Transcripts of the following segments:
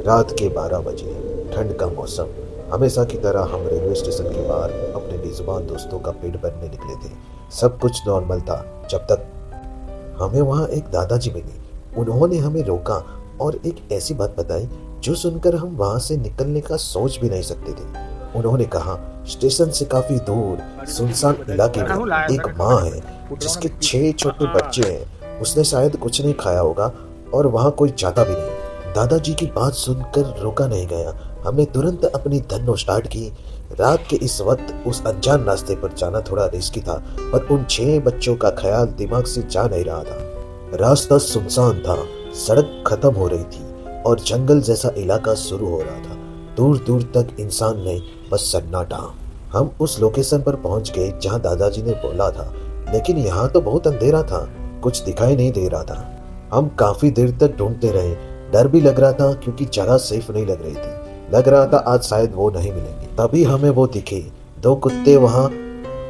रात के 12 बजे, ठंड का मौसम। हमेशा की तरह हम रेलवे स्टेशन के बाहर अपने बेजुबान दोस्तों का पेट भरने निकले थे। सब कुछ नॉर्मल था जब तक हमें वहाँ एक दादाजी मिले। उन्होंने हमें रोका और एक ऐसी बात बताई जो सुनकर हम वहाँ से निकलने का सोच भी नहीं सकते थे। उन्होंने कहा, स्टेशन से काफी दूर सुनसान इलाके में एक माँ है जिसके 6 छोटे बच्चे हैं। उसने शायद कुछ नहीं खाया होगा और वहाँ कोई जाता भी नहीं। दादाजी की बात सुनकर रोका नहीं गया। हमने तुरंत अपनी धन्नो स्टार्ट की। रात के इस वक्त उस अनजान रास्ते पर जाना थोड़ा रिस्की था, पर उन 6 बच्चों का ख्याल दिमाग से जा नहीं रहा था। रास्ता सुनसान था, सड़क खत्म हो रही थी और जंगल जैसा इलाका शुरू हो रहा था। दूर दूर तक इंसान नहीं, बस सन्नाटा। हम उस लोकेशन पर पहुंच गए जहां दादाजी ने बोला था, लेकिन यहाँ तो बहुत अंधेरा था, कुछ दिखाई नहीं दे रहा था। हम काफी देर तक ढूंढते रहे। डर भी लग रहा था क्योंकि जगह सेफ नहीं लग रही थी। लग रहा था आज शायद वो नहीं मिलेंगे। तभी हमें वो दिखे। 2 कुत्ते वहां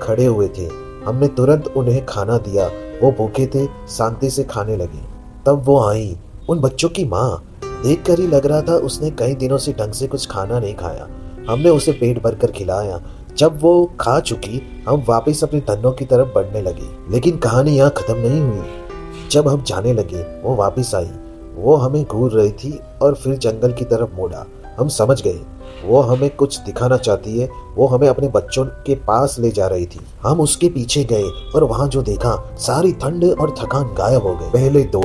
खड़े हुए थे। हमने तुरंत उन्हें खाना दिया। वो भूखे थे, शांति से खाने लगे। तब वो आई, उन बच्चों की माँ। देखकर ही लग रहा था उसने कई दिनों से ढंग से कुछ खाना नहीं खाया। हमने उसे पेट भरकर खिलाया। जब वो खा चुकी, हम वापस अपनी धन्नों की तरफ बढ़ने लगे। लेकिन कहानी यहाँ खत्म नहीं हुई। जब हम जाने लगे, वो वापस आई। वो हमें घूर रही थी और फिर जंगल की तरफ मोड़ा। हम समझ गए वो हमें कुछ दिखाना चाहती है। वो हमें अपने बच्चों के पास ले जा रही थी। हम उसके पीछे गए और वहाँ जो देखा, सारी ठंड और थकान गायब हो गए। पहले 2,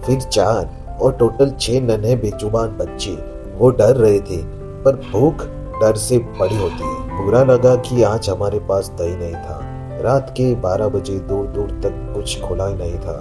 फिर 4 और टोटल 6 नन्हे बेजुबान बच्चे। वो डर रहे थे, पर भूख डर से बड़ी होती है। बुरा लगा कि आज हमारे पास दही नहीं था। रात के 12 बजे दूर दूर तक कुछ खुला ही नहीं था,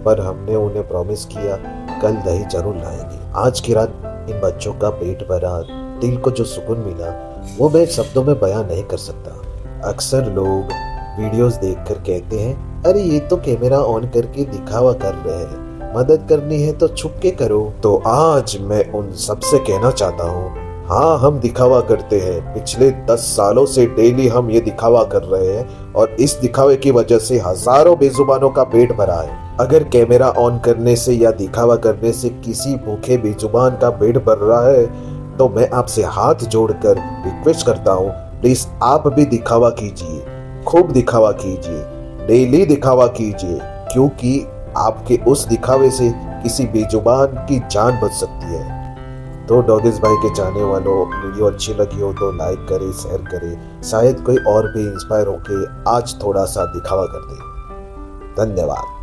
पर हमने उन्हें प्रॉमिस किया कल दही जरूर लाएंगे। आज की रात इन बच्चों का पेट भरा, दिल को जो सुकून मिला वो मैं शब्दों में बयां नहीं कर सकता। अक्सर लोग वीडियोस देखकर कहते हैं, अरे ये तो कैमरा ऑन करके दिखावा कर रहे हैं, मदद करनी है तो छुप के करो। तो आज मैं उन सबसे कहना चाहता हूँ, हाँ हम दिखावा करते हैं। पिछले 10 सालों से डेली हम ये दिखावा कर रहे हैं और इस दिखावे की वजह से हजारों बेजुबानों का पेट भरा है। अगर कैमरा ऑन करने से या दिखावा करने से किसी भूखे बेजुबान का पेट भर रहा है तो मैं आपसे हाथ जोड़कर रिक्वेस्ट करता हूँ, प्लीज आप भी दिखावा कीजिए, खूब दिखावा कीजिए, डेली दिखावा कीजिए, क्योंकि आपके उस दिखावे से किसी बेजुबान की जान बच सकती है। तो डॉगीज भाई के चाहने वालों, वीडियो अच्छी लगी हो तो लाइक करें, शेयर करें। शायद कोई और भी इंस्पायर होके आज थोड़ा सा दिखावा कर दे। धन्यवाद।